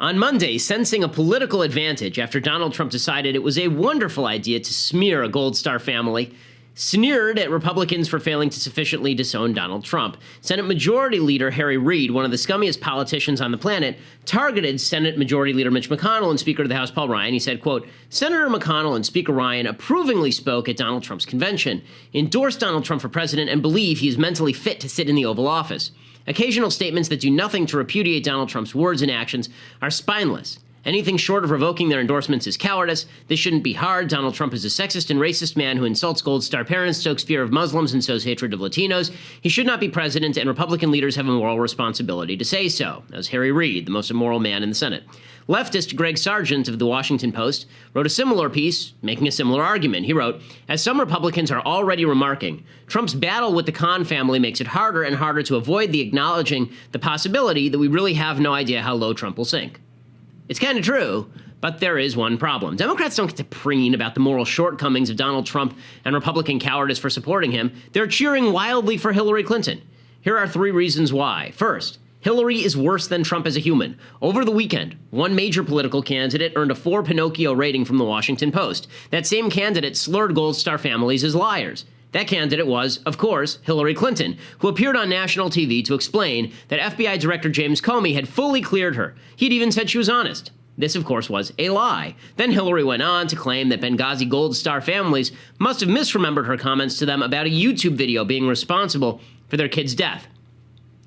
On Monday, sensing a political advantage after Donald Trump decided it was a wonderful idea to smear a Gold Star family, sneered at Republicans for failing to sufficiently disown Donald Trump. Senate Majority Leader Harry Reid, one of the scummiest politicians on the planet, targeted Senate Majority Leader Mitch McConnell and Speaker of the House Paul Ryan. He said, quote, Senator McConnell and Speaker Ryan approvingly spoke at Donald Trump's convention, endorsed Donald Trump for president, and believe he is mentally fit to sit in the Oval Office. Occasional statements that do nothing to repudiate Donald Trump's words and actions are spineless. Anything short of revoking their endorsements is cowardice. This shouldn't be hard. Donald Trump is a sexist and racist man who insults Gold Star parents, stokes fear of Muslims, and sows hatred of Latinos. He should not be president, and Republican leaders have a moral responsibility to say so. That was Harry Reid, the most immoral man in the Senate. Leftist Greg Sargent of the Washington Post wrote a similar piece, making a similar argument. He wrote, as some Republicans are already remarking, Trump's battle with the Khan family makes it harder and harder to avoid the acknowledging the possibility that we really have no idea how low Trump will sink. It's kind of true, but there is one problem. Democrats don't get to preen about the moral shortcomings of Donald Trump and Republican cowardice for supporting him. They're cheering wildly for Hillary Clinton. Here are 3 reasons why. First, Hillary is worse than Trump as a human. Over the weekend, one major political candidate earned a 4 Pinocchio rating from the Washington Post. That same candidate slurred Gold Star families as liars. That candidate was, of course, Hillary Clinton, who appeared on national TV to explain that FBI Director James Comey had fully cleared her. He'd even said she was honest. This, of course, was a lie. Then Hillary went on to claim that Benghazi Gold Star families must have misremembered her comments to them about a YouTube video being responsible for their kid's death.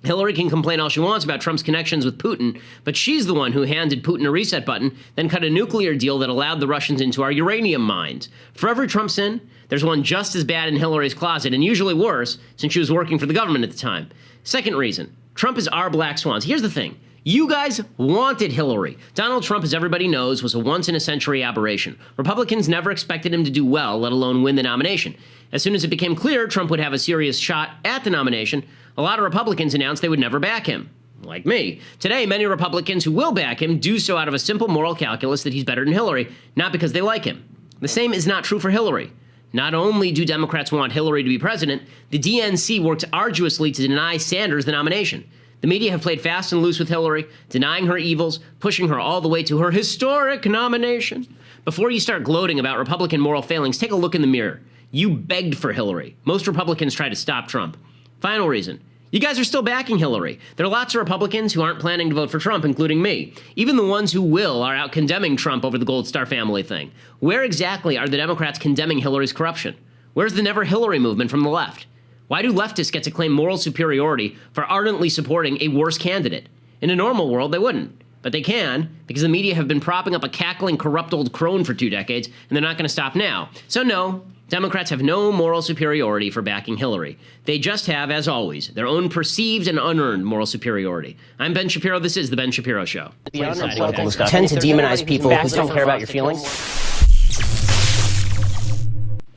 Hillary can complain all she wants about Trump's connections with Putin, but she's the one who handed Putin a reset button, then cut a nuclear deal that allowed the Russians into our uranium mines. For every Trump sin, there's one just as bad in Hillary's closet, and usually worse, since she was working for the government at the time. Second reason, Trump is our black swans. Here's the thing. You guys wanted Hillary. Donald Trump, as everybody knows, was a once-in-a-century aberration. Republicans never expected him to do well, let alone win the nomination. As soon as it became clear Trump would have a serious shot at the nomination, a lot of Republicans announced they would never back him. Like me. Today, many Republicans who will back him do so out of a simple moral calculus that he's better than Hillary, not because they like him. The same is not true for Hillary. Not only do Democrats want Hillary to be president, the DNC worked arduously to deny Sanders the nomination. The media have played fast and loose with Hillary, denying her evils, pushing her all the way to her historic nomination. Before you start gloating about Republican moral failings, take a look in the mirror. You begged for Hillary. Most Republicans try to stop Trump. Final reason. You guys are still backing Hillary. There are lots of Republicans who aren't planning to vote for Trump, including me. Even the ones who will are out condemning Trump over the Gold Star family thing. Where exactly are the Democrats condemning Hillary's corruption? Where's the Never Hillary movement from the left? Why do leftists get to claim moral superiority for ardently supporting a worse candidate? In a normal world, they wouldn't. But they can, because the media have been propping up a cackling, corrupt old crone for 2 decades, and they're not going to stop now. So no, Democrats have no moral superiority for backing Hillary. They just have, as always, their own perceived and unearned moral superiority. I'm Ben Shapiro. This is The Ben Shapiro Show. Tend to demonize people who don't care about your feelings.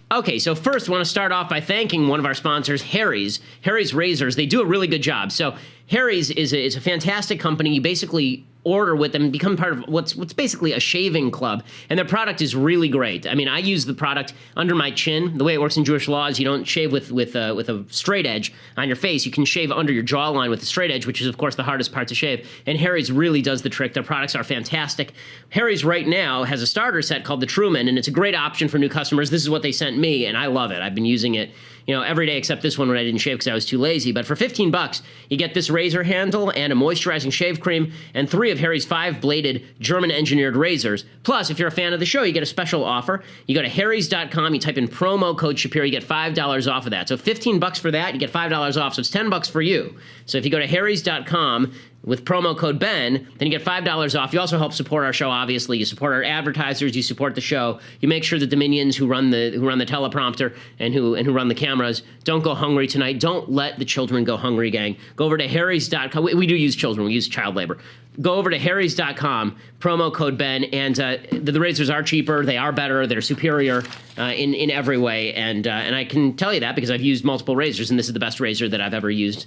Okay, so first I want to start off by thanking one of our sponsors, Harry's. Harry's Razors. They do a really good job. So Harry's is a fantastic company. You basically order with them and become part of what's basically a shaving club, and their product is really great. I mean, I use the product under my chin. The way it works in Jewish law is you don't shave with a straight edge on your face. You can shave under your jawline with a straight edge, which is, of course, the hardest part to shave, and Harry's really does the trick. Their products are fantastic. Harry's right now has a starter set called the Truman, and it's a great option for new customers. This is what they sent me, and I love it. I've been using it, every day except this one when I didn't shave because I was too lazy. But for $15, you get this razor handle and a moisturizing shave cream and 3 of Harry's 5-bladed German-engineered razors. Plus, if you're a fan of the show, you get a special offer. You go to harrys.com, you type in promo code Shapiro, you get $5 off of that. So $15 for that, you get $5 off, so it's $10 for you. So if you go to harrys.com with promo code Ben, then you get $5 off. You also help support our show, obviously. You support our advertisers, you support the show. You make sure that the minions who run the teleprompter and who run the cameras don't go hungry tonight. Don't let the children go hungry, gang. Go over to harrys.com. We do use children. We use child labor. Go over to harrys.com, promo code Ben, and the razors are cheaper, they are better, they're superior in every way, and I can tell you that because I've used multiple razors, and this is the best razor that I've ever used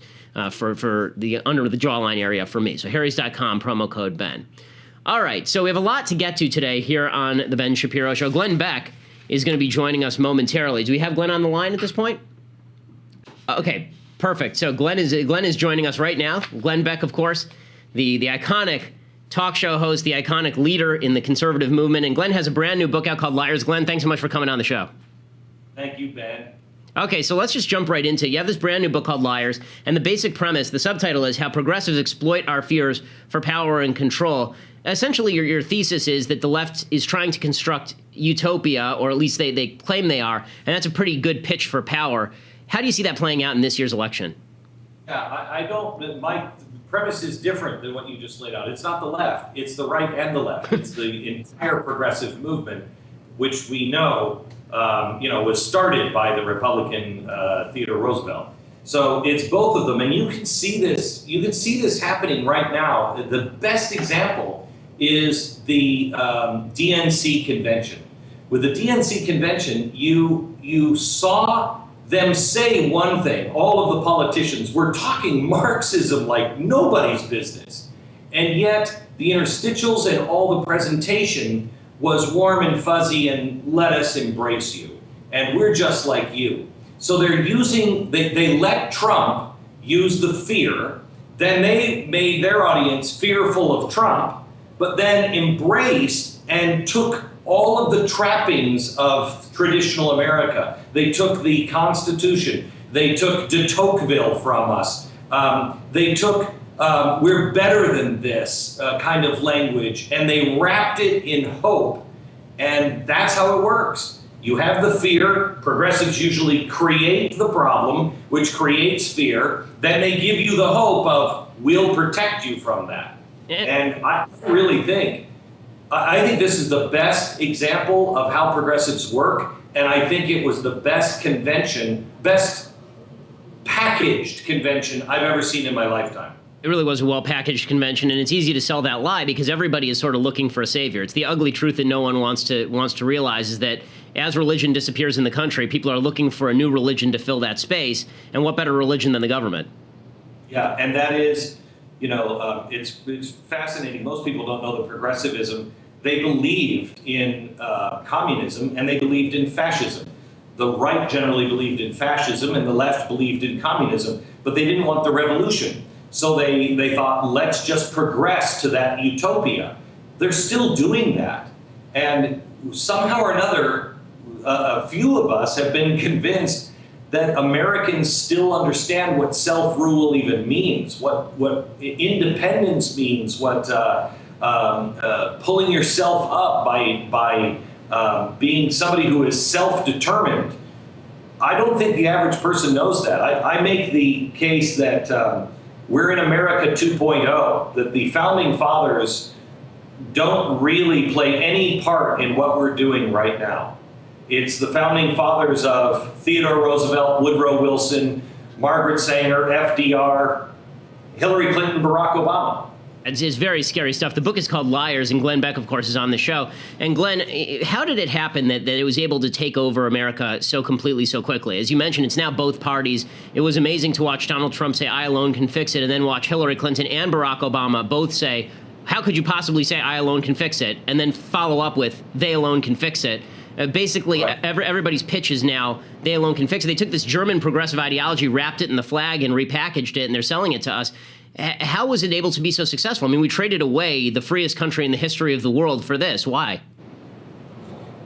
for the under the jawline area for me. So harrys.com, promo code Ben. All right, so we have a lot to get to today here on the Ben Shapiro Show. Glenn Beck is going to be joining us momentarily. Do we have Glenn on the line at this point? Okay, perfect. So Glenn is joining us right now. Glenn Beck, of course, the iconic talk show host, the iconic leader in the conservative movement. And Glenn has a brand new book out called Liars. Glenn, thanks so much for coming on the show. Thank you, Ben. Okay, so let's just jump right into it. You have this brand new book called Liars, and the basic premise, the subtitle is How Progressives Exploit Our Fears for Power and Control. Essentially, your thesis is that the left is trying to construct utopia, or at least they claim they are, and that's a pretty good pitch for power. How do you see that playing out in this year's election? Yeah, I don't, my premise is different than what you just laid out. It's not the left, it's the right and the left. It's the entire progressive movement, which we know, was started by the Republican Theodore Roosevelt. So it's both of them, and you can see this happening right now. The best example is the DNC convention. With the DNC convention, you saw them say one thing. All of the politicians were talking Marxism like nobody's business, and yet the interstitials and all the presentation was warm and fuzzy and let us embrace you, and we're just like you. So they let Trump use the fear, then they made their audience fearful of Trump, but then embraced and took all of the trappings of traditional America. They took the Constitution, they took de Tocqueville from us, they took we're better than this kind of language, and they wrapped it in hope, and that's how it works. You have the fear, progressives usually create the problem, which creates fear, then they give you the hope of, we'll protect you from that. And I really think this is the best example of how progressives work, and I think it was the best convention, best packaged convention I've ever seen in my lifetime. It really was a well-packaged convention, and it's easy to sell that lie because everybody is sort of looking for a savior. It's the ugly truth that no one wants to realize, is that as religion disappears in the country, people are looking for a new religion to fill that space, and what better religion than the government? Yeah, and that is, it's fascinating. Most people don't know that progressivism, they believed in communism and they believed in fascism. The right generally believed in fascism and the left believed in communism, but they didn't want the revolution. So they thought, let's just progress to that utopia. They're still doing that. And somehow or another, a few of us have been convinced that Americans still understand what self-rule even means, what independence means, what pulling yourself up by being somebody who is self-determined. I don't think the average person knows that. I make the case that we're in America 2.0, that the founding fathers don't really play any part in what we're doing right now. It's the founding fathers of Theodore Roosevelt, Woodrow Wilson, Margaret Sanger, FDR, Hillary Clinton, Barack Obama. It's very scary stuff. The book is called Liars, and Glenn Beck, of course, is on the show. And Glenn, how did it happen that it was able to take over America so completely, so quickly? As you mentioned, it's now both parties. It was amazing to watch Donald Trump say, I alone can fix it, and then watch Hillary Clinton and Barack Obama both say, how could you possibly say I alone can fix it? And then follow up with, they alone can fix it. Basically, right. Everybody's pitch is now, they alone can fix it. They took this German progressive ideology, wrapped it in the flag, and repackaged it, and they're selling it to us. How was it able to be so successful? I mean, we traded away the freest country in the history of the world for this. Why?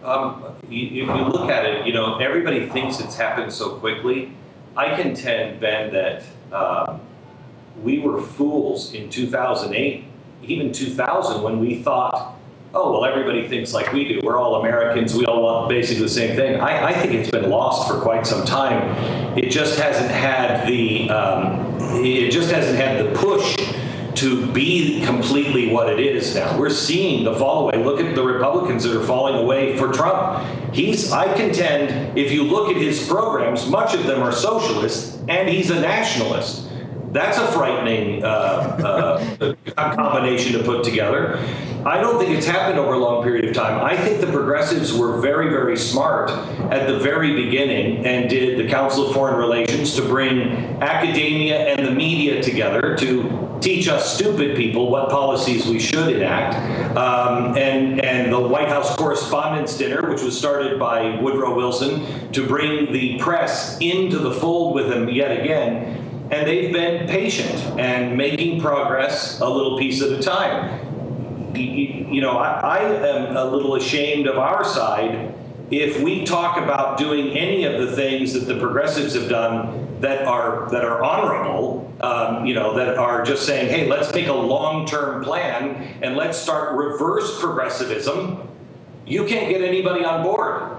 If you look at it, everybody thinks it's happened so quickly. I contend, Ben, that we were fools in 2008, even 2000, when we thought, oh, well, everybody thinks like we do. We're all Americans. We all want basically the same thing. I think it's been lost for quite some time. It just hasn't had the push to be completely what it is now. We're seeing the fall away. Look at the Republicans that are falling away for Trump. I contend, if you look at his programs, much of them are socialist, and he's a nationalist. That's a frightening combination to put together. I don't think it's happened over a long period of time. I think the progressives were very, very smart at the very beginning and did the Council of Foreign Relations to bring academia and the media together to teach us stupid people what policies we should enact. And the White House Correspondents' Dinner, which was started by Woodrow Wilson, to bring the press into the fold with him yet again. And they've been patient and making progress a little piece at a time. I am a little ashamed of our side if we talk about doing any of the things that the progressives have done that are honorable, that are just saying, hey, let's make a long-term plan and let's start reverse progressivism. You can't get anybody on board.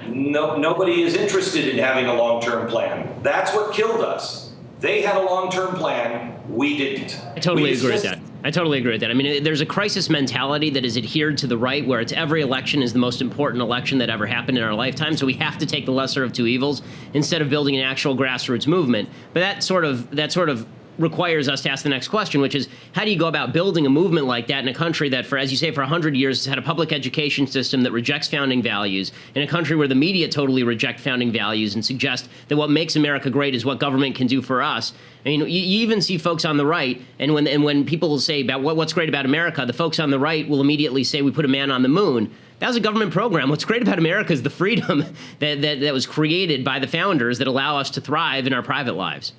No, nobody is interested in having a long-term plan. That's what killed us. They had a long-term plan. We didn't. I totally agree with that. I mean, there's a crisis mentality that is adhered to the right, where it's every election is the most important election that ever happened in our lifetime. So we have to take the lesser of two evils instead of building an actual grassroots movement. But that sort of requires us to ask the next question, which is, how do you go about building a movement like that in a country that, for, as you say, for 100 years has had a public education system that rejects founding values, in a country where the media totally reject founding values and suggest that what makes America great is what government can do for us? I mean, you even see folks on the right, and when people will say about what's great about America, the folks on the right will immediately say we put a man on the moon. That was a government program. What's great about America is the freedom that was created by the founders that allow us to thrive in our private lives.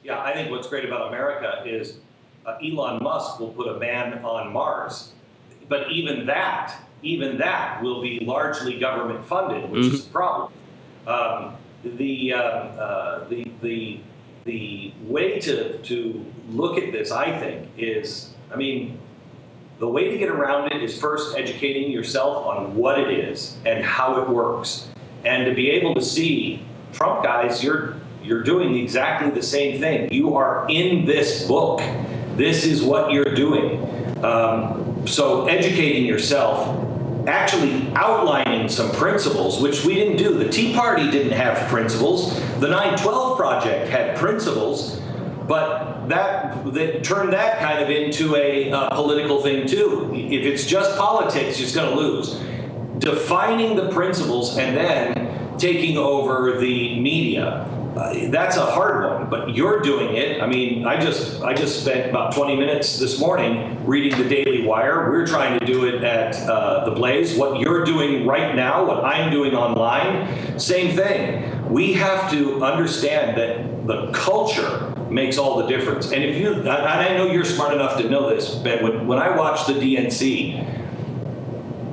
Yeah, I think what's great about America is Elon Musk will put a man on Mars, but even that will be largely government funded, which is a problem. The way to look at this, I think, is, the way to get around it is first educating yourself on what it is and how it works, and to be able to see, Trump guys, you're doing exactly the same thing. You are in this book. This is what you're doing. So educating yourself, actually outlining some principles, which we didn't do. The Tea Party didn't have principles. The 9/12 Project had principles, but that turned that kind of into a political thing too. If it's just politics, you're going to lose. Defining the principles and then taking over the media. That's a hard one, but you're doing it. I just spent about 20 minutes this morning reading the Daily Wire. We're trying to do it at The Blaze. What you're doing right now, what I'm doing online, same thing. We have to understand that the culture makes all the difference. And I know you're smart enough to know this, Ben, when I watch the DNC,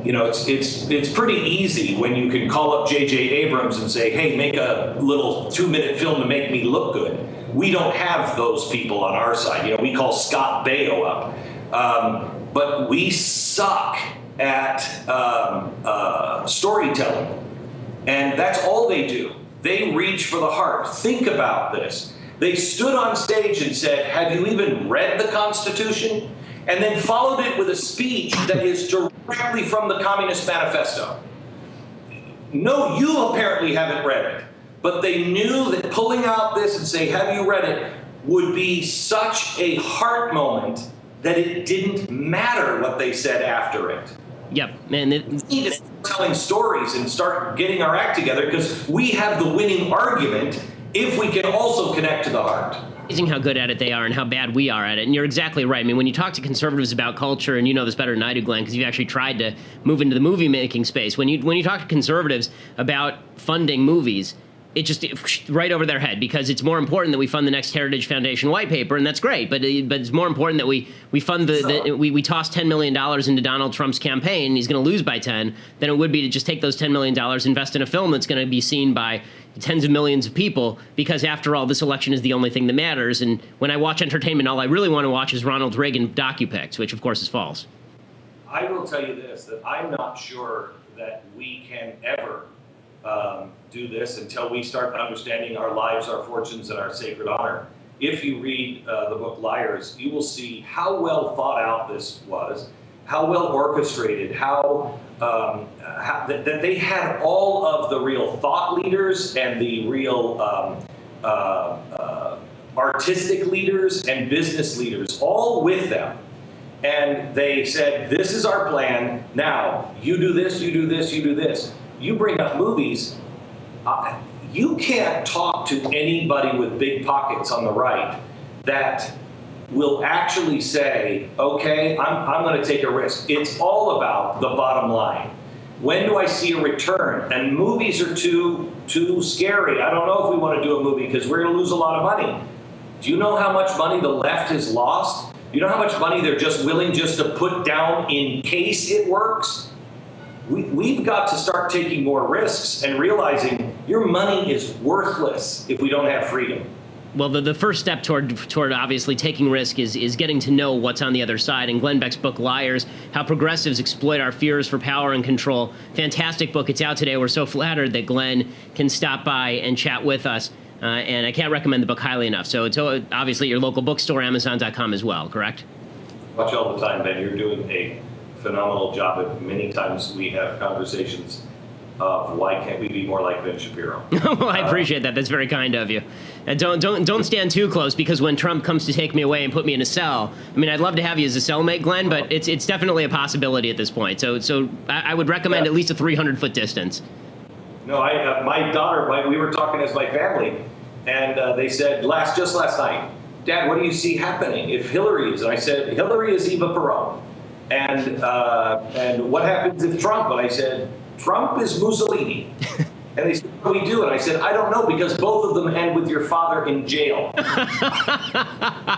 it's pretty easy when you can call up J.J. Abrams and say, hey, make a little 2-minute film to make me look good. We don't have those people on our side. We call Scott Baio up. But we suck at storytelling. And that's all they do. They reach for the heart. Think about this. They stood on stage and said, have you even read the Constitution? And then followed it with a speech that is directly from the Communist Manifesto. No, you apparently haven't read it, but they knew that pulling out this and saying, have you read it, would be such a heart moment that it didn't matter what they said after it. Yep, man. We need to start telling stories and start getting our act together, because we have the winning argument if we can also connect to the heart. Amazing how good at it they are and how bad we are at it. And you're exactly right. When you talk to conservatives about culture, and you know this better than I do, Glenn, because you've actually tried to move into the movie making space. When you talk to conservatives about funding movies, it just right over their head, because it's more important that we fund the next Heritage Foundation white paper, and that's great. But it's more important that we fund we toss $10 million into Donald Trump's campaign, and he's going to lose by 10, than it would be to just take those $10 million, invest in a film that's going to be seen by tens of millions of people, because after all, this election is the only thing that matters. And when I watch entertainment, all I really want to watch is Ronald Reagan docupics, which of course is false. I will tell you this, that I'm not sure that we can ever do this until we start understanding our lives, our fortunes, and our sacred honor. If you read the book Liars, you will see how well thought out this was, how well orchestrated, that they had all of the real thought leaders and the real artistic leaders and business leaders all with them. And they said, this is our plan. Now, you do this, you do this, you do this. You bring up movies. You can't talk to anybody with big pockets on the right that will actually say, okay, I'm going to take a risk. It's all about the bottom line. When do I see a return? And movies are too scary. I don't know if we want to do a movie because we're going to lose a lot of money. Do you know how much money the left has lost You know how much money they're just willing just to put down in case it works? We've got to start taking more risks and realizing your money is worthless if we don't have freedom. Well, the first step toward obviously taking risk is getting to know what's on the other side. And Glenn Beck's book, Liars, How Progressives Exploit Our Fears for Power and Control. Fantastic book. It's out today. We're so flattered that Glenn can stop by and chat with us. And I can't recommend the book highly enough. So it's obviously your local bookstore, Amazon.com as well, correct? Watch all the time, Ben. You're doing a phenomenal job. And many times we have conversations of why can't we be more like Ben Shapiro? Well, I appreciate that. That's very kind of you. And don't stand too close, because when Trump comes to take me away and put me in a cell, I mean, I'd love to have you as a cellmate, Glenn, but it's definitely a possibility at this point. So I would recommend at least a 300-foot distance. No, my daughter, we were talking as my family, and they said just last night, Dad, what do you see happening if Hillary is? And I said, Hillary is Eva Peron. And what happens if Trump? And I said, Trump is Mussolini. And they said, what do we do? And I said, I don't know, because both of them end with your father in jail.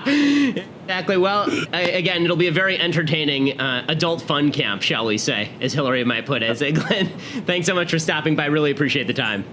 Exactly. Well, again, it'll be a very entertaining adult fun camp, shall we say, as Hillary might put it. Glenn, thanks so much for stopping by. Really appreciate the time.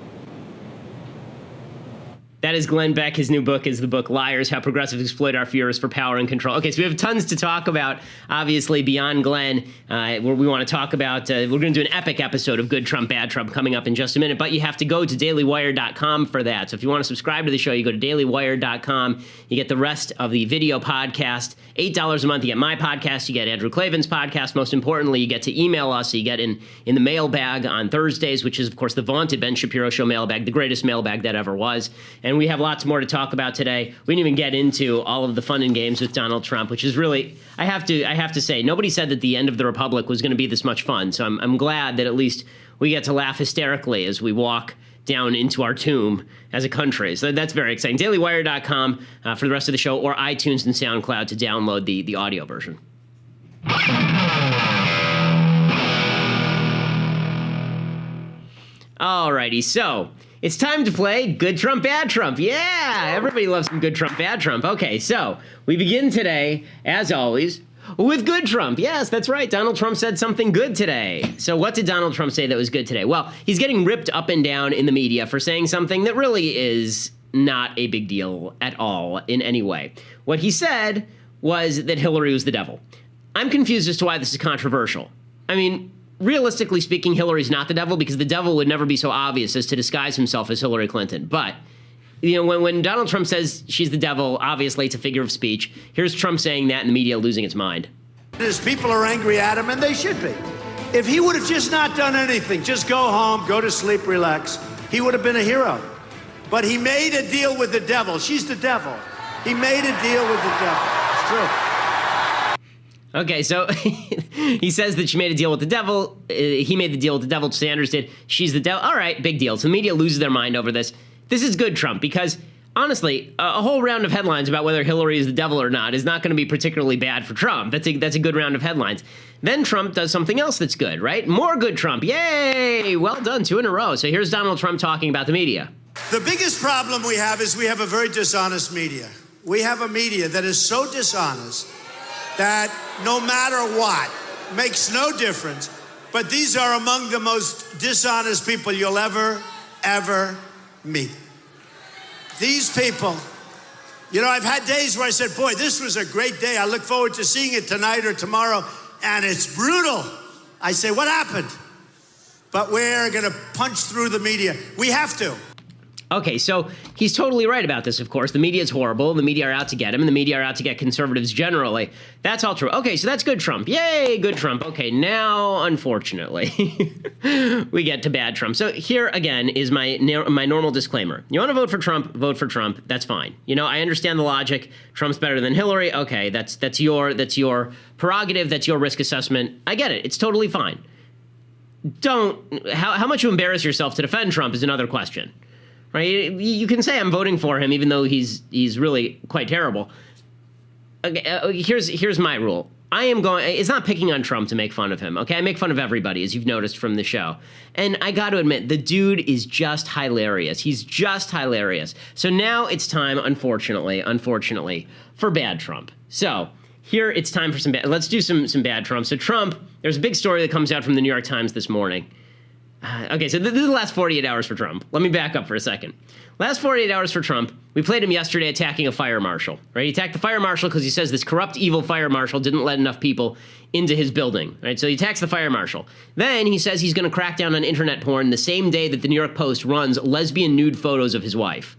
That is Glenn Beck. His new book is the book Liars, How Progressives Exploit Our Fears for Power and Control. Okay, so we have tons to talk about, obviously, beyond Glenn. Where we want to talk about, we're going to do an epic episode of Good Trump, Bad Trump coming up in just a minute, but you have to go to dailywire.com for that. So if you want to subscribe to the show, you go to dailywire.com. You get the rest of the video podcast, $8 a month. You get my podcast, you get Andrew Klavan's podcast. Most importantly, you get to email us. So you get in the mailbag on Thursdays, which is, of course, the vaunted Ben Shapiro Show mailbag, the greatest mailbag that ever was. And we have lots more to talk about today. We didn't even get into all of the fun and games with Donald Trump, which is really, I have to say, nobody said that the end of the Republic was going to be this much fun. So I'm glad that at least we get to laugh hysterically as we walk down into our tomb as a country. So that's very exciting. DailyWire.com for the rest of the show, or iTunes and SoundCloud to download the audio version. Alrighty, so it's time to play Good Trump, Bad Trump. Yeah, everybody loves some Good Trump, Bad Trump. Okay, so we begin today, as always, with Good Trump. Yes, that's right. Donald Trump said something good today. So what did Donald Trump say that was good today? Well, he's getting ripped up and down in the media for saying something that really is not a big deal at all in any way. What he said was that Hillary was the devil. I'm confused as to why this is controversial. I mean, realistically speaking, Hillary's not the devil, because the devil would never be so obvious as to disguise himself as Hillary Clinton. But, you know, when Donald Trump says she's the devil, obviously it's a figure of speech. Here's Trump saying that and the media losing its mind. His people are angry at him, and they should be. If he would have just not done anything, just go home, go to sleep, relax, he would have been a hero. But he made a deal with the devil. She's the devil. He made a deal with the devil. It's true. Okay, so he says that she made a deal with the devil. He made the deal with the devil. Sanders did. She's the devil. All right, big deal. So the media loses their mind over this. This is good, Trump, because honestly, a whole round of headlines about whether Hillary is the devil or not is not going to be particularly bad for Trump. That's a good round of headlines. Then Trump does something else that's good, right? More good Trump. Yay! Well done, 2 in a row. So here's Donald Trump talking about the media. The biggest problem we have is we have a very dishonest media. We have a media that is so dishonest that no matter what, makes no difference. But these are among the most dishonest people you'll ever meet. These people, you know, I've had days where I said, boy, this was a great day. I look forward to seeing it tonight or tomorrow, and it's brutal. I say, what happened? But we're going to punch through the media. We have to. Okay, so he's totally right about this, of course. The media is horrible. The media are out to get him, and the media are out to get conservatives generally. That's all true. Okay, so that's good Trump. Yay, good Trump. Okay, now, unfortunately, we get to bad Trump. So here, again, is my normal disclaimer. You want to vote for Trump, vote for Trump. That's fine. You know, I understand the logic. Trump's better than Hillary. Okay, that's your prerogative. That's your risk assessment. I get it. It's totally fine. How much you embarrass yourself to defend Trump is another question. Right? You can say I'm voting for him, even though he's really quite terrible. Okay, here's my rule. It's not picking on Trump to make fun of him, okay? I make fun of everybody, as you've noticed from the show. And I got to admit, the dude is just hilarious. He's just hilarious. So now it's time, unfortunately, for bad Trump. So here it's time for some bad. Let's do some bad Trump. So Trump, there's a big story that comes out from the New York Times this morning. Okay, so this is the last 48 hours for Trump. Let me back up for a second. Last 48 hours for Trump, we played him yesterday attacking a fire marshal, right? He attacked the fire marshal because he says this corrupt, evil fire marshal didn't let enough people into his building, right? So he attacks the fire marshal. Then he says he's going to crack down on internet porn the same day that the New York Post runs lesbian nude photos of his wife,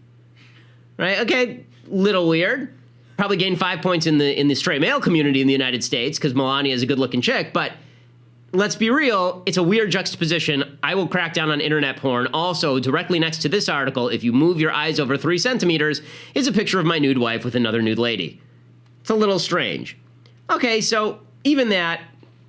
right? Okay, little weird. Probably gained 5 points in the straight male community in the United States because Melania is a good-looking chick, but let's be real, it's a weird juxtaposition. I will crack down on internet porn. Also, directly next to this article, if you move your eyes over 3 centimeters, is a picture of my nude wife with another nude lady. It's a little strange. Okay, so even that,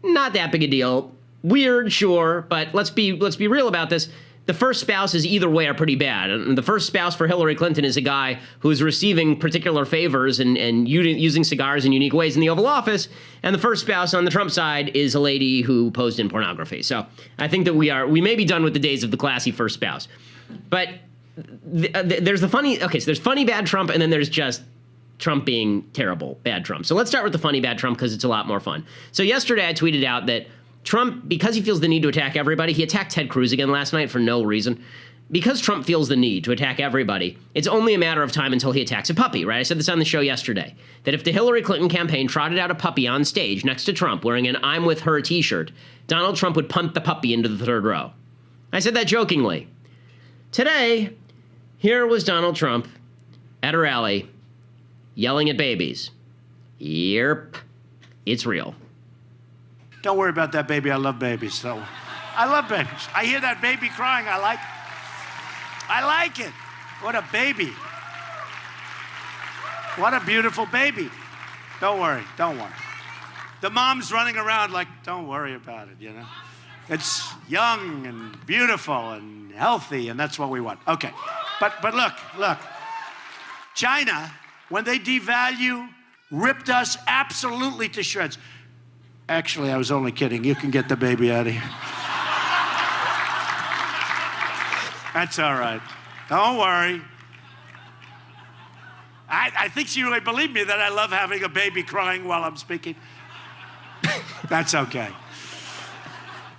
not that big a deal. Weird, sure, but let's be real about this. The first spouses either way are pretty bad. And the first spouse for Hillary Clinton is a guy who is receiving particular favors and using cigars in unique ways in the Oval Office. And the first spouse on the Trump side is a lady who posed in pornography. So I think that we may be done with the days of the classy first spouse. But there's the funny, okay, so there's funny bad Trump, and then there's just Trump being terrible bad Trump. So let's start with the funny bad Trump because it's a lot more fun. So yesterday I tweeted out that Trump, because he feels the need to attack everybody, he attacked Ted Cruz again last night for no reason. Because Trump feels the need to attack everybody, it's only a matter of time until he attacks a puppy, right? I said this on the show yesterday, that if the Hillary Clinton campaign trotted out a puppy on stage next to Trump wearing an I'm with her t-shirt, Donald Trump would punt the puppy into the third row. I said that jokingly. Today, here was Donald Trump at a rally yelling at babies. Yep, it's real. Don't worry about that baby. I love babies. So I love babies. I hear that baby crying. I like it. What a baby. What a beautiful baby. Don't worry. Don't worry. The mom's running around like, don't worry about it, you know. It's young and beautiful and healthy, and that's what we want. Okay. But look. China, when they devalue, ripped us absolutely to shreds. Actually, I was only kidding. You can get the baby out of here. That's all right. Don't worry. I think she really believed me that I love having a baby crying while I'm speaking. That's okay.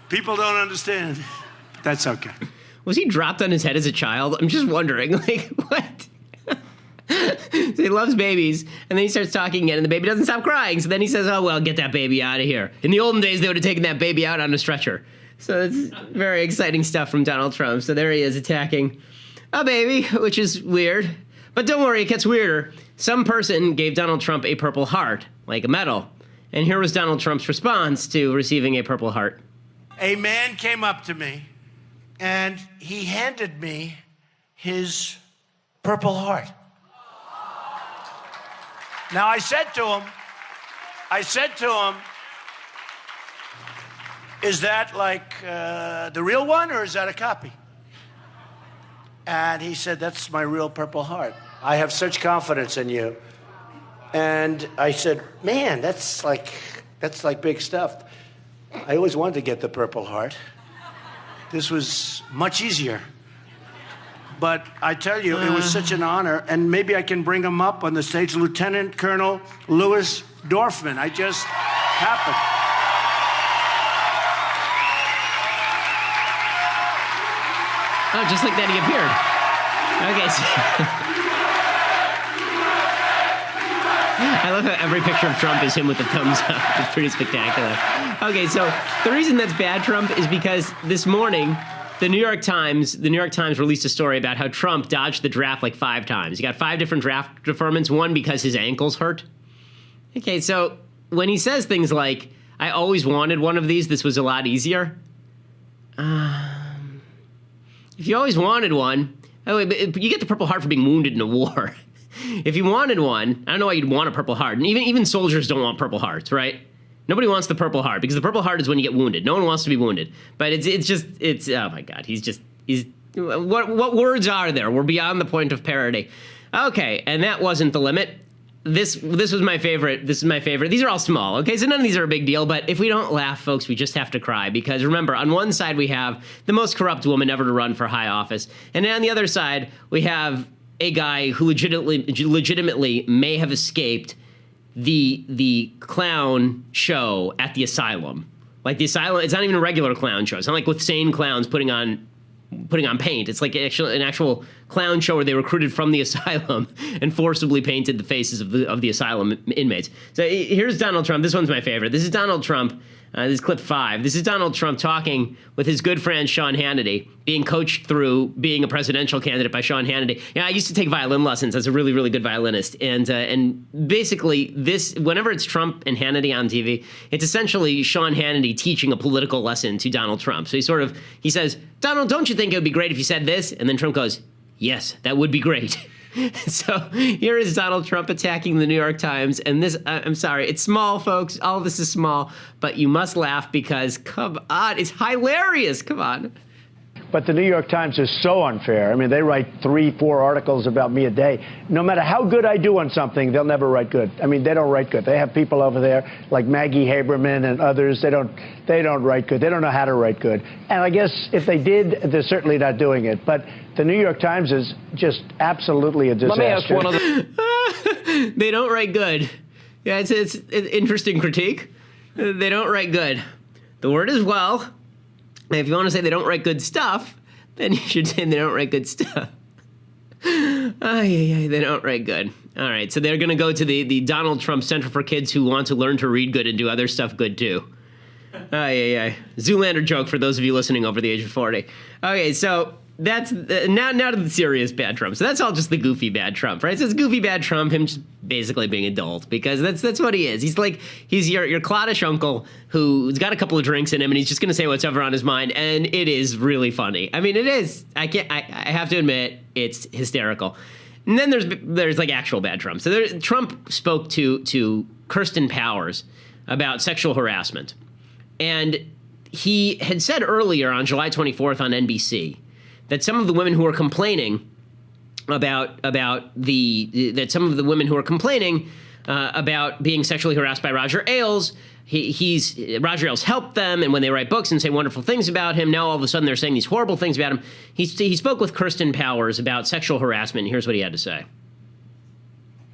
People don't understand. That's okay. Was he dropped on his head as a child? I'm just wondering, like, what? So he loves babies, and then he starts talking again, and the baby doesn't stop crying. So then he says, oh, well, get that baby out of here. In the olden days, they would have taken that baby out on a stretcher. So it's very exciting stuff from Donald Trump. So there he is attacking a baby, which is weird. But don't worry, it gets weirder. Some person gave Donald Trump a Purple Heart, like a medal. And here was Donald Trump's response to receiving a Purple Heart. A man came up to me, and he handed me his Purple Heart. Now, I said to him, is that like the real one, or is that a copy? And he said, that's my real Purple Heart. I have such confidence in you. And I said, man, that's like big stuff. I always wanted to get the Purple Heart. This was much easier. But I tell you, it was such an honor, and maybe I can bring him up on the stage. Lieutenant Colonel Louis Dorfman. I just happened. Oh, just like that he appeared. Okay, so I love how every picture of Trump is him with a thumbs up. It's pretty spectacular. Okay, so the reason that's bad Trump is because this morning, the New York Times released a story about how Trump dodged the draft like 5 times. He got 5 different draft deferments, one because his ankles hurt. Okay, so when he says things like, I always wanted one of these, this was a lot easier. If you always wanted one, oh, you get the Purple Heart for being wounded in a war. If you wanted one, I don't know why you'd want a Purple Heart. And even soldiers don't want Purple Hearts, right? Nobody wants the Purple Heart because the Purple Heart is when you get wounded. No one wants to be wounded. But it's oh my God, what words are there? We're beyond the point of parody. Okay, and that wasn't the limit. This was my favorite. This is my favorite. These are all small, okay? So none of these are a big deal, but if we don't laugh, folks, we just have to cry. Because remember, on one side we have the most corrupt woman ever to run for high office. And on the other side, we have a guy who legitimately may have escaped the clown show at the asylum. Like the asylum, it's not even a regular clown show. It's not like with sane clowns putting on paint. It's like an actual clown show where they recruited from the asylum and forcibly painted the faces of the asylum inmates. So here's Donald Trump. This one's my favorite. This is Donald Trump. This is clip 5. This is Donald Trump talking with his good friend Sean Hannity, being coached through being a presidential candidate by Sean Hannity. I used to take violin lessons as a really, really good violinist. And basically, whenever it's Trump and Hannity on TV, it's essentially Sean Hannity teaching a political lesson to Donald Trump. So he says, Donald, don't you think it would be great if you said this? And then Trump goes, yes, that would be great. So here is Donald Trump attacking the New York Times. And this, I'm sorry, it's small, folks. All of this is small. But you must laugh because, come on, it's hilarious. Come on. But the New York Times is so unfair. I mean, they write 3-4 articles about me a day. No matter how good I do on something, they'll never write good. I mean, they don't write good. They have people over there like Maggie Haberman and others. They don't write good. They don't know how to write good. And I guess if they did, they're certainly not doing it. But the New York Times is just absolutely a disaster. Let me ask one other. They don't write good. Yeah, it's an interesting critique. They don't write good. The word is well. And if you want to say they don't write good stuff, then you should say they don't write good stuff. They don't write good. All right, so they're going to go to the Donald Trump Center for Kids who want to learn to read good and do other stuff good, too. Zoolander joke for those of you listening over the age of 40. Okay, so that's now to the serious bad Trump. So that's all just the goofy bad Trump, right? So it's goofy bad Trump, him just basically being adult, because that's what he is. He's your cloddish uncle who's got a couple of drinks in him, and he's just going to say whatever on his mind, and it is really funny. I mean, it is. I have to admit, it's hysterical. And then there's like actual bad Trump. So Trump spoke to Kirsten Powers about sexual harassment, and he had said earlier on July 24th on NBC that some of the women who were complaining about being sexually harassed by Roger Ailes, Roger Ailes helped them, and when they write books and say wonderful things about him, now all of a sudden they're saying these horrible things about him. He spoke with Kirsten Powers about sexual harassment, and here's what he had to say.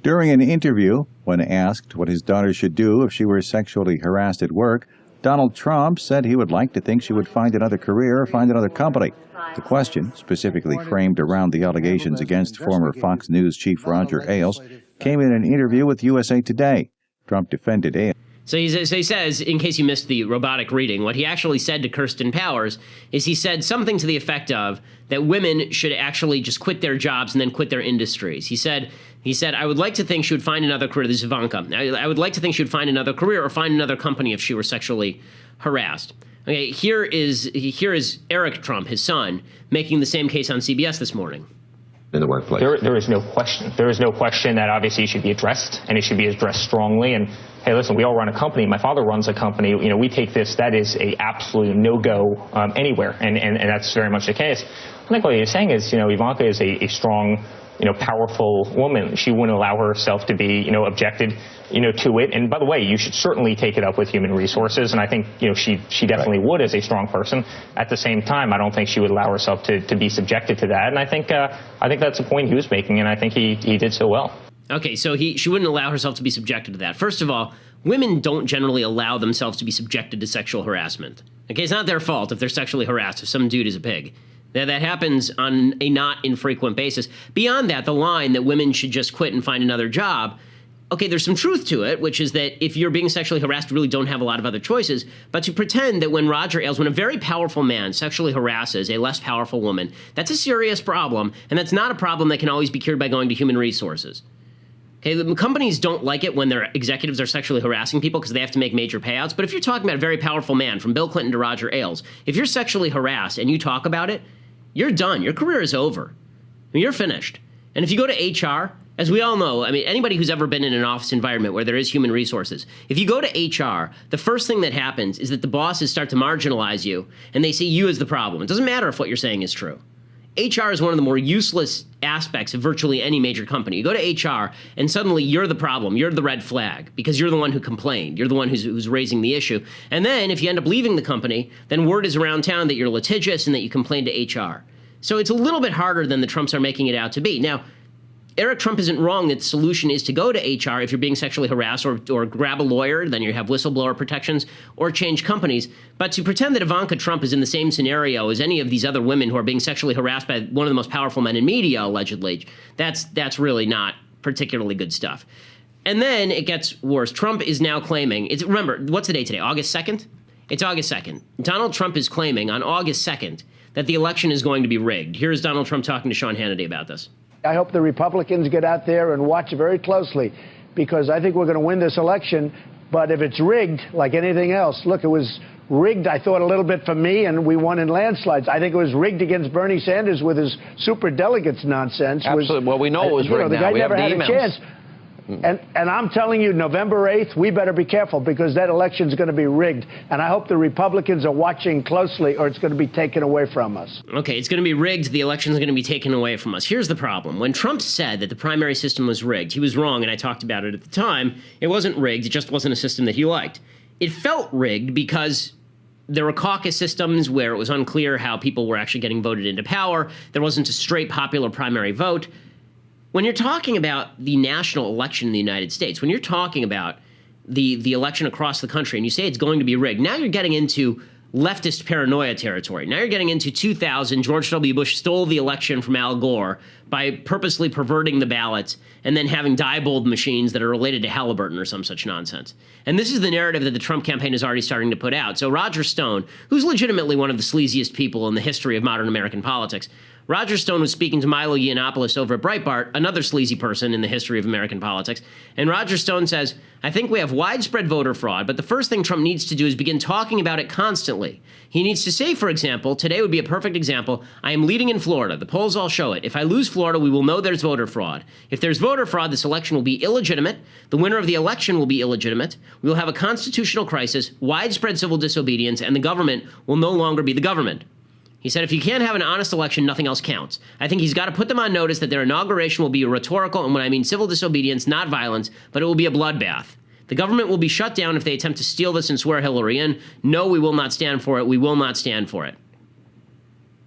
During an interview, when asked what his daughter should do if she were sexually harassed at work, Donald Trump said he would like to think she would find another career or find another company. The question, specifically framed around the allegations against former Fox News chief Roger Ailes, came in an interview with USA Today. Trump defended Ailes. So he says, in case you missed the robotic reading, what he actually said to Kirsten Powers is he said something to the effect of that women should actually just quit their jobs and then quit their industries. He said, I would like to think she would find another career. This is Ivanka. I would like to think she would find another career or find another company if she were sexually harassed. Okay, here is Eric Trump, his son, making the same case on CBS this morning. In the workplace. There is no question. There is no question that obviously it should be addressed, and it should be addressed strongly. And hey, listen, we all run a company. My father runs a company. You know, we take this. That is a absolute no-go anywhere, and that's very much the case. I think what you're saying is, you know, Ivanka is a strong, you know, powerful woman. She wouldn't allow herself to be, you know, objected, you know, to it. And by the way, you should certainly take it up with human resources. And I think, you know, she definitely would as a strong person. At the same time, I don't think she would allow herself to be subjected to that. And I think that's the point he was making, and I think he did so well. Okay, so she wouldn't allow herself to be subjected to that. First of all, women don't generally allow themselves to be subjected to sexual harassment. Okay, it's not their fault if they're sexually harassed if some dude is a pig. That happens on a not infrequent basis. Beyond that, the line that women should just quit and find another job, okay, there's some truth to it, which is that if you're being sexually harassed, you really don't have a lot of other choices. But to pretend that when Roger Ailes, when a very powerful man sexually harasses a less powerful woman, that's a serious problem, and that's not a problem that can always be cured by going to human resources. Okay, the companies don't like it when their executives are sexually harassing people because they have to make major payouts. But if you're talking about a very powerful man, from Bill Clinton to Roger Ailes, if you're sexually harassed and you talk about it, you're done. Your career is over. I mean, you're finished. And if you go to HR, as we all know, I mean, anybody who's ever been in an office environment where there is human resources, if you go to HR, the first thing that happens is that the bosses start to marginalize you, and they see you as the problem. It doesn't matter if what you're saying is true. HR is one of the more useless aspects of virtually any major company. You go to HR, and suddenly you're the problem. You're the red flag because you're the one who complained. You're the one who's raising the issue. And then if you end up leaving the company, then word is around town that you're litigious and that you complained to HR. So it's a little bit harder than the Trumps are making it out to be. Now, Eric Trump isn't wrong that the solution is to go to HR if you're being sexually harassed, or grab a lawyer, then you have whistleblower protections, or change companies. But to pretend that Ivanka Trump is in the same scenario as any of these other women who are being sexually harassed by one of the most powerful men in media, allegedly, that's really not particularly good stuff. And then it gets worse. Trump is now claiming, remember, what's the date today? August 2nd? It's August 2nd. Donald Trump is claiming on August 2nd that the election is going to be rigged. Here's Donald Trump talking to Sean Hannity about this. I hope the Republicans get out there and watch very closely, because I think we're going to win this election. But if it's rigged, like anything else, look, it was rigged, I thought, a little bit for me, and we won in landslides. I think it was rigged against Bernie Sanders with his super delegates nonsense. Absolutely. Well, we know it was rigged the now. guy We never have had the a emails. chance. And I'm telling you, November 8th, we better be careful, because that election is going to be rigged. And I hope the Republicans are watching closely, or it's going to be taken away from us. Okay, it's going to be rigged. The election is going to be taken away from us. Here's the problem. When Trump said that the primary system was rigged, he was wrong, and I talked about it at the time. It wasn't rigged. It just wasn't a system that he liked. It felt rigged because there were caucus systems where it was unclear how people were actually getting voted into power. There wasn't a straight popular primary vote. When you're talking about the national election in the United States, when you're talking about the election across the country and you say it's going to be rigged, now you're getting into leftist paranoia territory. Now you're getting into 2000, George W. Bush stole the election from Al Gore by purposely perverting the ballots and then having Diebold machines that are related to Halliburton or some such nonsense. And this is the narrative that the Trump campaign is already starting to put out. So Roger Stone, who's legitimately one of the sleaziest people in the history of modern American politics, Roger Stone was speaking to Milo Yiannopoulos over at Breitbart, another sleazy person in the history of American politics. And Roger Stone says, I think we have widespread voter fraud, but the first thing Trump needs to do is begin talking about it constantly. He needs to say, for example, today would be a perfect example, I am leading in Florida. The polls all show it. If I lose Florida, we will know there's voter fraud. If there's voter fraud, this election will be illegitimate. The winner of the election will be illegitimate. We will have a constitutional crisis, widespread civil disobedience, and the government will no longer be the government. He said, if you can't have an honest election, nothing else counts. I think he's got to put them on notice that their inauguration will be rhetorical, and when I mean civil disobedience, not violence, but it will be a bloodbath. The government will be shut down if they attempt to steal this and swear Hillary in. No, we will not stand for it. We will not stand for it.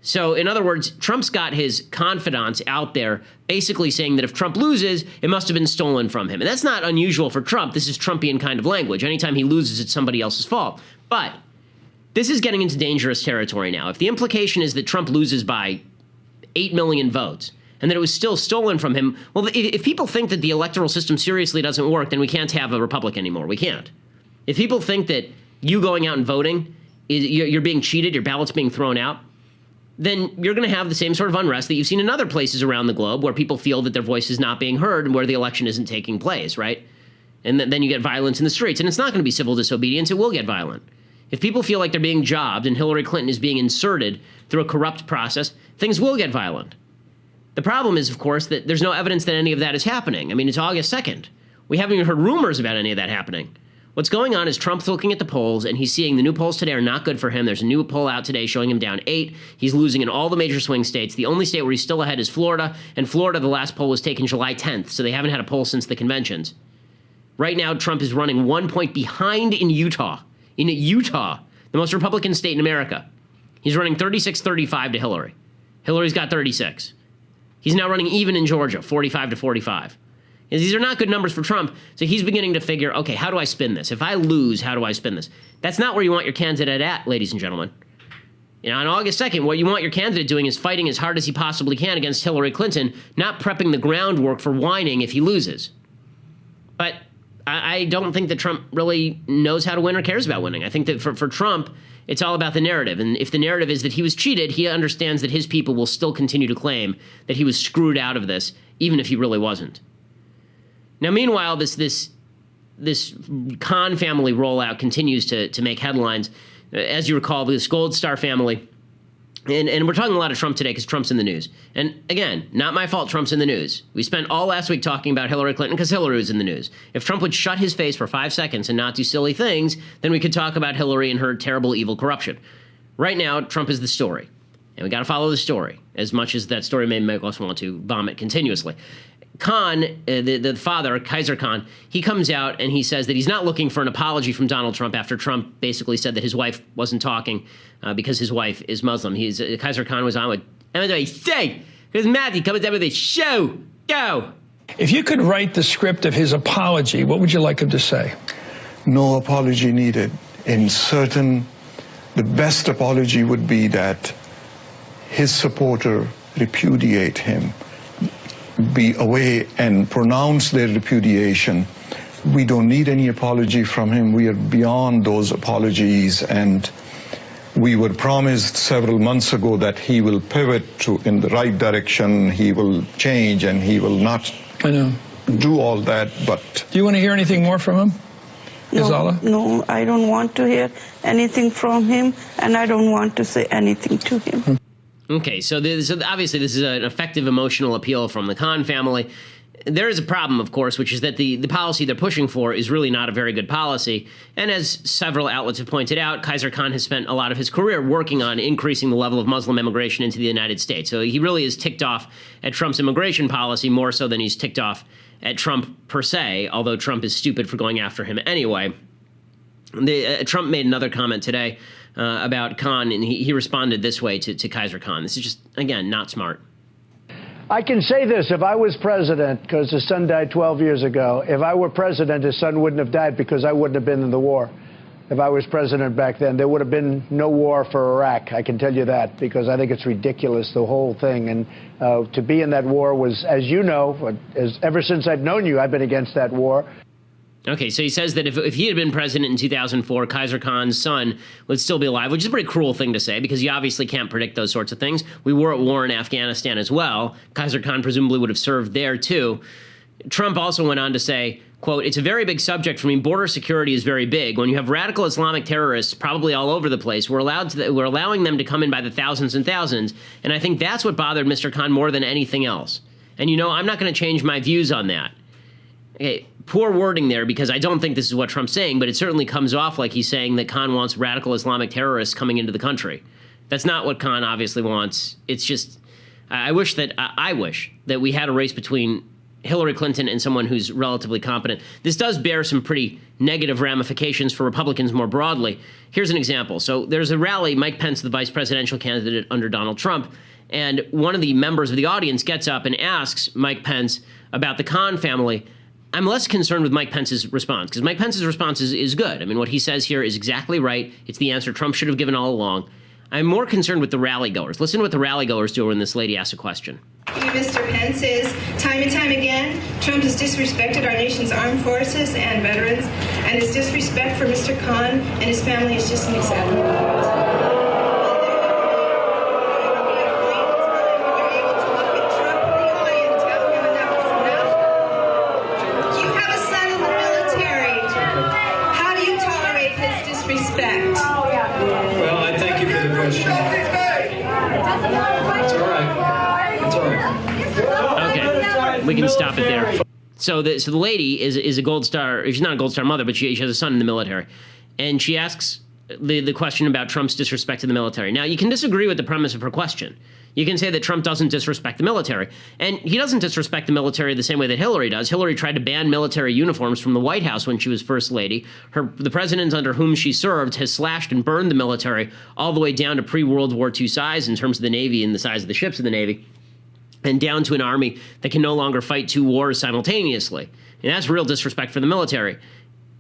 So, in other words, Trump's got his confidants out there basically saying that if Trump loses, it must have been stolen from him. And that's not unusual for Trump. This is Trumpian kind of language. Anytime he loses, it's somebody else's fault. But this is getting into dangerous territory now. If the implication is that Trump loses by 8 million votes and that it was still stolen from him, well, if people think that the electoral system seriously doesn't work, then we can't have a republic anymore. We can't. If people think that you going out and voting, you're being cheated, your ballot's being thrown out, then you're going to have the same sort of unrest that you've seen in other places around the globe where people feel that their voice is not being heard and where the election isn't taking place, right? And then you get violence in the streets. And it's not going to be civil disobedience. It will get violent. If people feel like they're being jobbed and Hillary Clinton is being inserted through a corrupt process, things will get violent. The problem is, of course, that there's no evidence that any of that is happening. I mean, it's August 2nd. We haven't even heard rumors about any of that happening. What's going on is Trump's looking at the polls, and he's seeing the new polls today are not good for him. There's a new poll out today showing him down 8. He's losing in all the major swing states. The only state where he's still ahead is Florida, and Florida, the last poll was taken July 10th, so they haven't had a poll since the conventions. Right now, Trump is running 1 point behind in Utah. In Utah, the most Republican state in America. He's running 36-35 to Hillary. Hillary's got 36. He's now running even in Georgia, 45-45. And these are not good numbers for Trump, so he's beginning to figure, okay, how do I spin this? If I lose, how do I spin this? That's not where you want your candidate at, ladies and gentlemen. You know, on August 2nd, what you want your candidate doing is fighting as hard as he possibly can against Hillary Clinton, not prepping the groundwork for whining if he loses. But I don't think that Trump really knows how to win or cares about winning. I think that for Trump, it's all about the narrative. And if the narrative is that he was cheated, he understands that his people will still continue to claim that he was screwed out of this, even if he really wasn't. Now, meanwhile, this Khan family rollout continues to make headlines. As you recall, this Gold Star family, and we're talking a lot of Trump today because Trump's in the news. And again, not my fault Trump's in the news. We spent all last week talking about Hillary Clinton because Hillary was in the news. If Trump would shut his face for 5 seconds and not do silly things, then we could talk about Hillary and her terrible, evil corruption. Right now, Trump is the story. And we got to follow the story, as much as that story may make us want to vomit continuously. Khan, the father, Kaiser Khan, he comes out and he says that he's not looking for an apology from Donald Trump after Trump basically said that his wife wasn't talking because his wife is Muslim. Kaiser Khan was on with, I'm going to say, because Matthew comes out with a show. Go. If you could write the script of his apology, what would you like him to say? No apology needed. The best apology would be that his supporter repudiate him, be away and pronounce their repudiation. We don't need any apology from him. We are beyond those apologies, and we were promised several months ago that he will pivot in the right direction, he will change, and he will not do all that. But do you want to hear anything more from him? No, I don't want to hear anything from him, and I don't want to say anything to him. Okay, so obviously this is an effective emotional appeal from the Khan family. There is a problem, of course, which is that the policy they're pushing for is really not a very good policy. And as several outlets have pointed out, Kaiser Khan has spent a lot of his career working on increasing the level of Muslim immigration into the United States. So he really is ticked off at Trump's immigration policy more so than he's ticked off at Trump per se, although Trump is stupid for going after him anyway. Trump made another comment today about Khan, and he responded this way to Kaiser Khan. This is just, again, not smart. I can say this, if I was president, because his son died 12 years ago, if I were president, his son wouldn't have died because I wouldn't have been in the war. If I was president back then, there would have been no war for Iraq. I can tell you that, because I think it's ridiculous, the whole thing. And to be in that war was, as you know, ever since I've known you, I've been against that war. Okay, so he says that if he had been president in 2004, Kaiser Khan's son would still be alive, which is a pretty cruel thing to say because you obviously can't predict those sorts of things. We were at war in Afghanistan as well. Kaiser Khan presumably would have served there too. Trump also went on to say, quote, "It's a very big subject for me. Border security is very big. When you have radical Islamic terrorists probably all over the place, we're allowing them to come in by the thousands and thousands. And I think that's what bothered Mr. Khan more than anything else. And, you know, I'm not going to change my views on that." Okay, poor wording there, because I don't think this is what Trump's saying, but it certainly comes off like he's saying that Khan wants radical Islamic terrorists coming into the country. That's not what Khan obviously wants. It's just, I wish that we had a race between Hillary Clinton and someone who's relatively competent. This does bear some pretty negative ramifications for Republicans more broadly. Here's an example. So there's a rally, Mike Pence, the vice presidential candidate under Donald Trump, and one of the members of the audience gets up and asks Mike Pence about the Khan family. I'm less concerned with Mike Pence's response, because Mike Pence's response is good. I mean, what he says here is exactly right. It's the answer Trump should have given all along. I'm more concerned with the rally-goers. Listen to what the rally-goers do when this lady asks a question. Mr. Pence is, time and time again, Trump has disrespected our nation's armed forces and veterans, and his disrespect for Mr. Khan and his family is just unacceptable. We can stop it there. So the lady is a Gold Star. She's not a Gold Star mother, but she has a son in the military, and she asks the question about Trump's disrespect to the military. Now, you can disagree with the premise of her question. You can say that Trump doesn't disrespect the military, and he doesn't disrespect the military the same way that Hillary does. Hillary tried to ban military uniforms from the White House when she was first lady. The president under whom she served has slashed and burned the military all the way down to pre-World War II size in terms of the Navy and the size of the ships of the Navy, and down to an army that can no longer fight two wars simultaneously. And that's real disrespect for the military.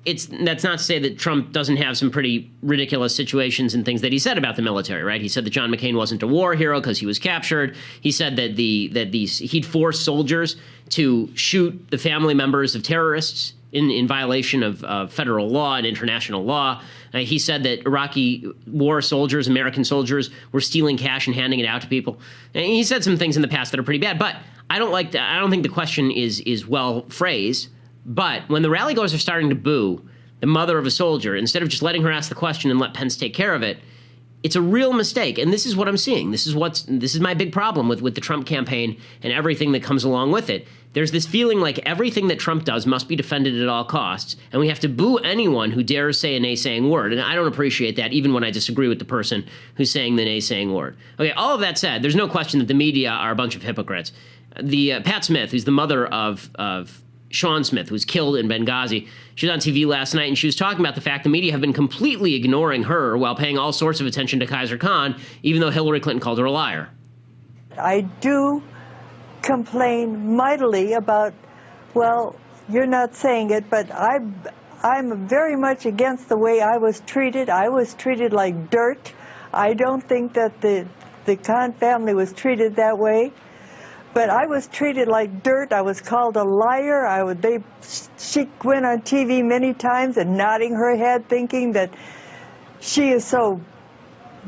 That's not to say that Trump doesn't have some pretty ridiculous situations and things that he said about the military, right? He said that John McCain wasn't a war hero because he was captured. He said that he'd force soldiers to shoot the family members of terrorists in violation of federal law and international law. He said that Iraqi war soldiers, American soldiers, were stealing cash and handing it out to people. And he said some things in the past that are pretty bad, but I don't think the question is well phrased. But when the rally-goers are starting to boo the mother of a soldier, instead of just letting her ask the question and let Pence take care of it, it's a real mistake. And this is what I'm seeing. This is my big problem with the Trump campaign and everything that comes along with it. There's this feeling like everything that Trump does must be defended at all costs, and we have to boo anyone who dares say a naysaying word. And I don't appreciate that, even when I disagree with the person who's saying the naysaying word. Okay, all of that said, there's no question that the media are a bunch of hypocrites. Pat Smith, who's the mother of Sean Smith, who was killed in Benghazi, she was on TV last night, and she was talking about the fact the media have been completely ignoring her while paying all sorts of attention to Kaiser Khan, even though Hillary Clinton called her a liar. I do complain mightily about Well, you're not saying it, but I'm very much against the way I was treated. I was treated like dirt. I don't think that the Khan family was treated that way. But I was treated like dirt. I was called a liar. She went on TV many times and nodding her head, thinking that she is so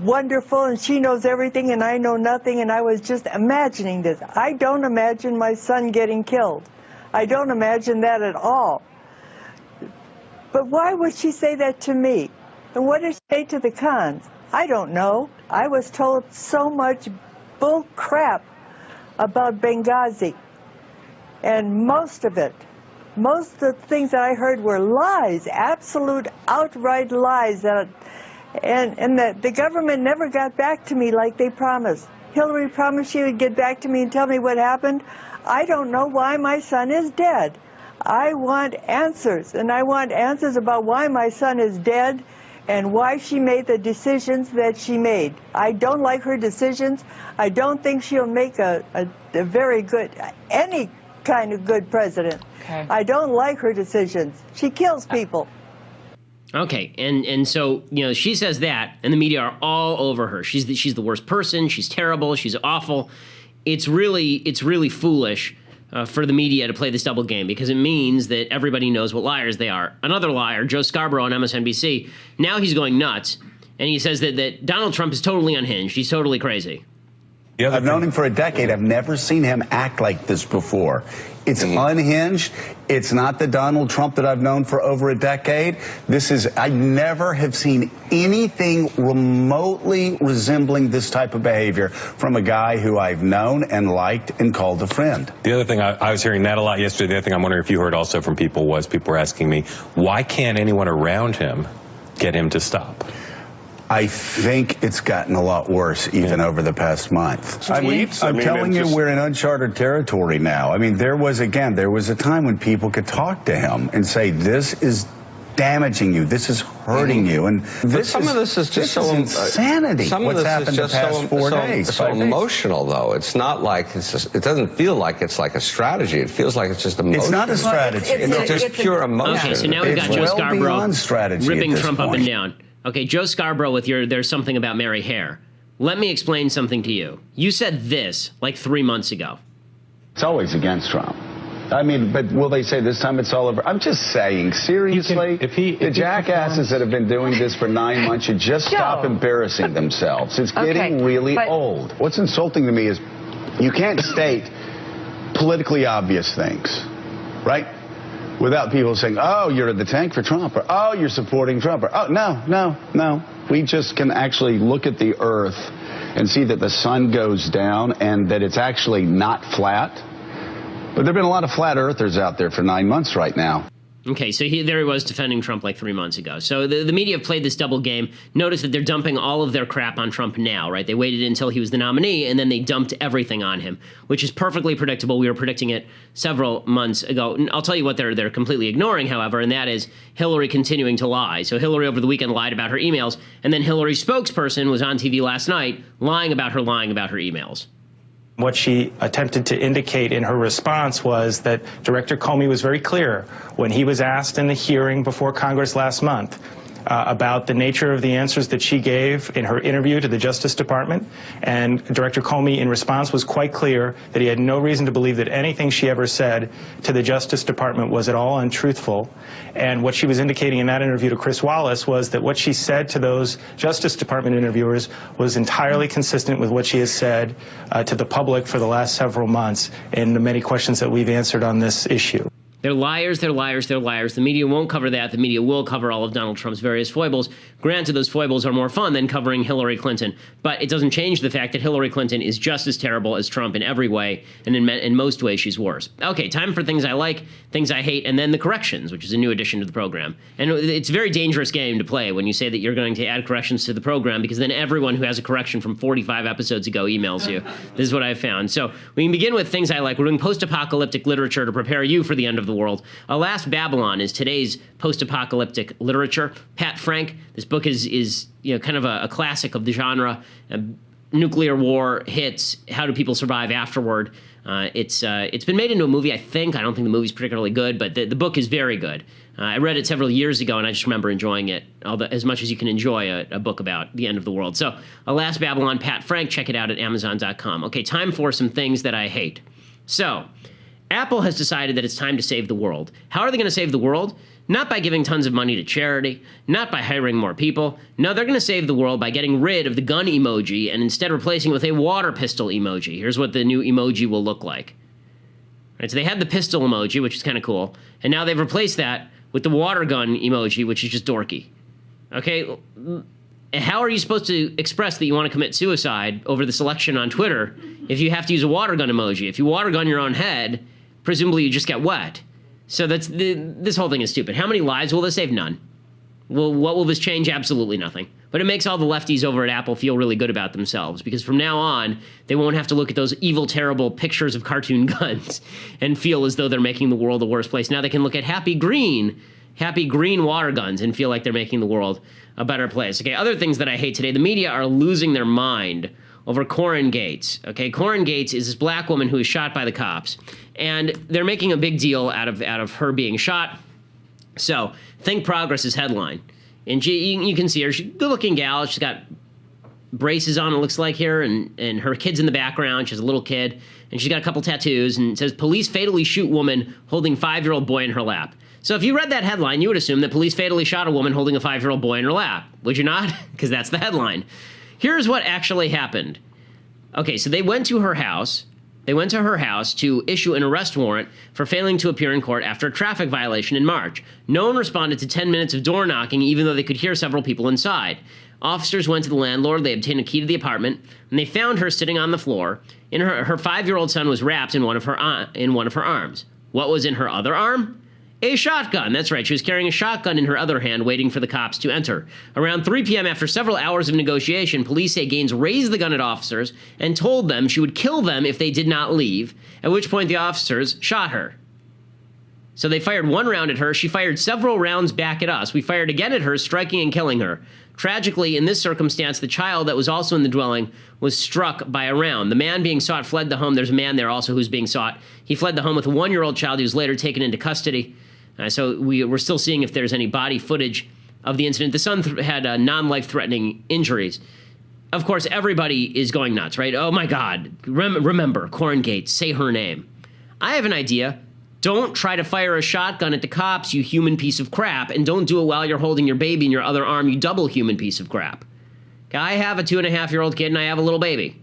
wonderful and she knows everything and I know nothing, and I was just imagining this. I don't imagine my son getting killed. I don't imagine that at all. But why would she say that to me? And what did she say to the Khans? I don't know. I was told so much bull crap about Benghazi. And most of the things that I heard were lies, absolute outright lies. And the government never got back to me like they promised. Hillary promised she would get back to me and tell me what happened. I don't know why my son is dead. I want answers, and I want answers about why my son is dead and why she made the decisions that she made. I don't like her decisions. I don't think she'll make a very good, any kind of good president. Okay. I don't like her decisions. She kills people. Okay, and so, you know, she says that, and the media are all over her. She's the worst person. She's terrible. She's awful. It's really foolish for the media to play this double game, because it means that everybody knows what liars they are. Another liar, Joe Scarborough on MSNBC, now he's going nuts, and he says that Donald Trump is totally unhinged. He's totally crazy. I've known him for a decade. I've never seen him act like this before. It's unhinged. It's not the Donald Trump that I've known for over a decade. I never have seen anything remotely resembling this type of behavior from a guy who I've known and liked and called a friend. The other thing, I was hearing that a lot yesterday. The other thing I'm wondering if you heard also from people was people were asking me, why can't anyone around him get him to stop? I think it's gotten a lot worse even over the past month. I'm telling you, we're in uncharted territory now. I mean, there was a time when people could talk to him and say, this is damaging you, this is hurting you, and some of this is just so insanity. What's happened the past 4 days? So emotional, though. It's not like it doesn't feel like it's like a strategy. It feels like it's just emotional. It's not a strategy. It's just pure emotion. Okay, so now we've got Joe Scarborough ripping Trump up and down. Okay, Joe Scarborough with there's something about Mary Hare. Let me explain something to you. You said this like 3 months ago. It's always against Trump. I mean, but will they say this time it's all over? I'm just saying, seriously, the jackasses that have been doing this for 9 months should just stop embarrassing themselves. It's getting really old. What's insulting to me is you can't state politically obvious things, right? Without people saying, oh, you're in the tank for Trump, or oh, you're supporting Trump, or oh, no. We just can actually look at the earth and see that the sun goes down and that it's actually not flat. But there have been a lot of flat earthers out there for 9 months right now. Okay, so there he was defending Trump like 3 months ago. So the media have played this double game. Notice that they're dumping all of their crap on Trump now, right? They waited until he was the nominee, and then they dumped everything on him, which is perfectly predictable. We were predicting it several months ago. And I'll tell you what they're completely ignoring, however, and that is Hillary continuing to lie. So Hillary over the weekend lied about her emails, and then Hillary's spokesperson was on TV last night lying about her emails. What she attempted to indicate in her response was that Director Comey was very clear when he was asked in the hearing before Congress last month about the nature of the answers that she gave in her interview to the Justice Department. And Director Comey, in response, was quite clear that he had no reason to believe that anything she ever said to the Justice Department was at all untruthful. And what she was indicating in that interview to Chris Wallace was that what she said to those Justice Department interviewers was entirely consistent with what she has said to the public for the last several months in the many questions that we've answered on this issue. They're liars, they're liars, they're liars. The media won't cover that. The media will cover all of Donald Trump's various foibles. Granted, those foibles are more fun than covering Hillary Clinton, but it doesn't change the fact that Hillary Clinton is just as terrible as Trump in every way, and in most ways she's worse. Okay, time for things I like, things I hate, and then the corrections, which is a new addition to the program. And it's a very dangerous game to play when you say that you're going to add corrections to the program, because then everyone who has a correction from 45 episodes ago emails you. This is what I've found. So we can begin with things I like. We're doing post-apocalyptic literature to prepare you for the end of the world. Last Babylon is today's post-apocalyptic literature. Pat Frank, this book is kind of a classic of the genre. nuclear war hits, how do people survive afterward? It's been made into a movie, I think. I don't think the movie's particularly good, but the book is very good. I read it several years ago, and I just remember enjoying it as much as you can enjoy a book about the end of the world. So, Alas Babylon, Pat Frank, check it out at Amazon.com. Okay, time for some things that I hate. So, Apple has decided that it's time to save the world. How are they going to save the world? Not by giving tons of money to charity, not by hiring more people. No, they're going to save the world by getting rid of the gun emoji and instead replacing it with a water pistol emoji. Here's what the new emoji will look like. Right, so they had the pistol emoji, which is kind of cool, and now they've replaced that with the water gun emoji, which is just dorky. Okay, how are you supposed to express that you want to commit suicide over the selection on Twitter if you have to use a water gun emoji? If you water gun your own head, presumably you just get wet. So this whole thing is stupid. How many lives will this save? None. Well, what will this change? Absolutely nothing. But it makes all the lefties over at Apple feel really good about themselves, because from now on, they won't have to look at those evil, terrible pictures of cartoon guns and feel as though they're making the world a worse place. Now they can look at happy green water guns and feel like they're making the world a better place. Okay, other things that I hate today. The media are losing their mind over Corinne Gates. Okay, Corinne Gates is this black woman who was shot by the cops, and they're making a big deal out of her being shot. So, Think Progress's headline. And you can see her. She's a good-looking gal. She's got braces on, it looks like here, and her kid's in the background. She has a little kid, and she's got a couple tattoos, and it says, police fatally shoot woman holding 5-year-old boy in her lap. So if you read that headline, you would assume that police fatally shot a woman holding a 5-year-old boy in her lap. Would you not? Because that's the headline. Here's what actually happened. Okay, so they went to her house. They went to her house to issue an arrest warrant for failing to appear in court after a traffic violation in March. No one responded to 10 minutes of door knocking, even though they could hear several people inside. Officers went to the landlord. They obtained a key to the apartment, and they found her sitting on the floor. And her 5-year-old son was wrapped in one of her arms. What was in her other arm? A shotgun. That's right. She was carrying a shotgun in her other hand, waiting for the cops to enter. Around 3 p.m., after several hours of negotiation, police say Gaines raised the gun at officers and told them she would kill them if they did not leave, at which point the officers shot her. So they fired one round at her. She fired several rounds back at us. We fired again at her, striking and killing her. Tragically, in this circumstance, the child that was also in the dwelling was struck by a round. The man being sought fled the home. There's a man there also who's being sought. He fled the home with a 1-year-old child who was later taken into custody. So we're still seeing if there's any body footage of the incident. The son had non-life-threatening injuries. Of course, everybody is going nuts, right? Oh, my God. Remember, Corinne Gates, say her name. I have an idea. Don't try to fire a shotgun at the cops, you human piece of crap, and don't do it while you're holding your baby in your other arm, you double human piece of crap. I have a 2.5-year-old kid, and I have a little baby.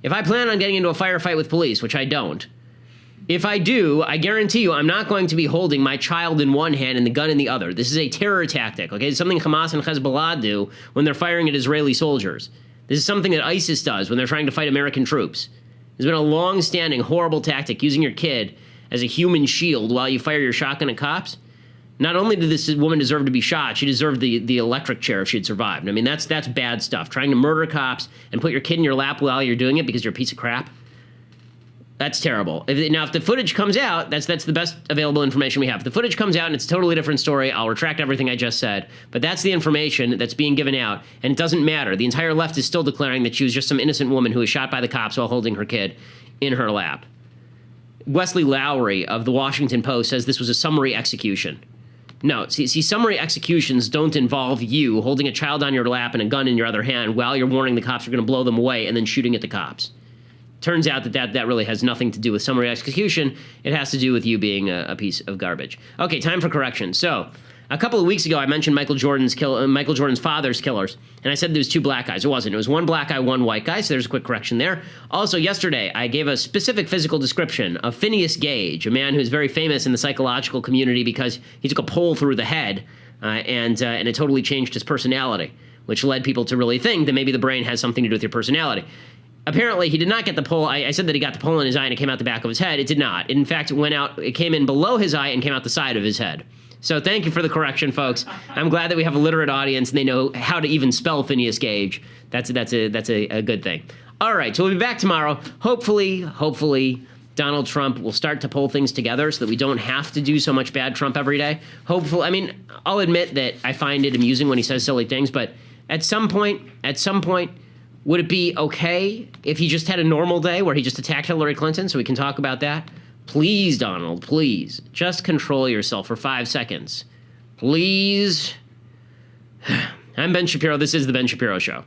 If I plan on getting into a firefight with police, which I don't, if I do, I guarantee you I'm not going to be holding my child in one hand and the gun in the other. This is a terror tactic, okay? It's something Hamas and Hezbollah do when they're firing at Israeli soldiers. This is something that ISIS does when they're trying to fight American troops. There's been a long-standing, horrible tactic, using your kid as a human shield while you fire your shotgun at cops. Not only did this woman deserve to be shot, she deserved the electric chair if she'd survived. I mean, that's bad stuff. Trying to murder cops and put your kid in your lap while you're doing it because you're a piece of crap. That's terrible. If the footage comes out, that's the best available information we have. If the footage comes out and it's a totally different story, I'll retract everything I just said. But that's the information that's being given out, and it doesn't matter. The entire left is still declaring that she was just some innocent woman who was shot by the cops while holding her kid in her lap. Wesley Lowery of the Washington Post says this was a summary execution. No, see, summary executions don't involve you holding a child on your lap and a gun in your other hand while you're warning the cops you're going to blow them away and then shooting at the cops. Turns out that really has nothing to do with summary execution. It has to do with you being a piece of garbage. Okay, time for correction. So, a couple of weeks ago, I mentioned Michael Jordan's father's killers, and I said there was 2 black guys. It wasn't. It was 1 black guy, 1 white guy, so there's a quick correction there. Also, yesterday, I gave a specific physical description of Phineas Gage, a man who's very famous in the psychological community because he took a pole through the head, and it totally changed his personality, which led people to really think that maybe the brain has something to do with your personality. Apparently, he did not get the pole. I said that he got the pole in his eye and it came out the back of his head. It did not. It, in fact, it came in below his eye and came out the side of his head. So thank you for the correction, folks. I'm glad that we have a literate audience and they know how to even spell Phineas Gage. That's a good thing. All right, so we'll be back tomorrow. Hopefully, Donald Trump will start to pull things together so that we don't have to do so much bad Trump every day. Hopefully, I mean, I'll admit that I find it amusing when he says silly things, but at some point, Would it be okay if he just had a normal day where he just attacked Hillary Clinton so we can talk about that? Please, Donald, please. Just control yourself for 5 seconds. Please. I'm Ben Shapiro. This is The Ben Shapiro Show.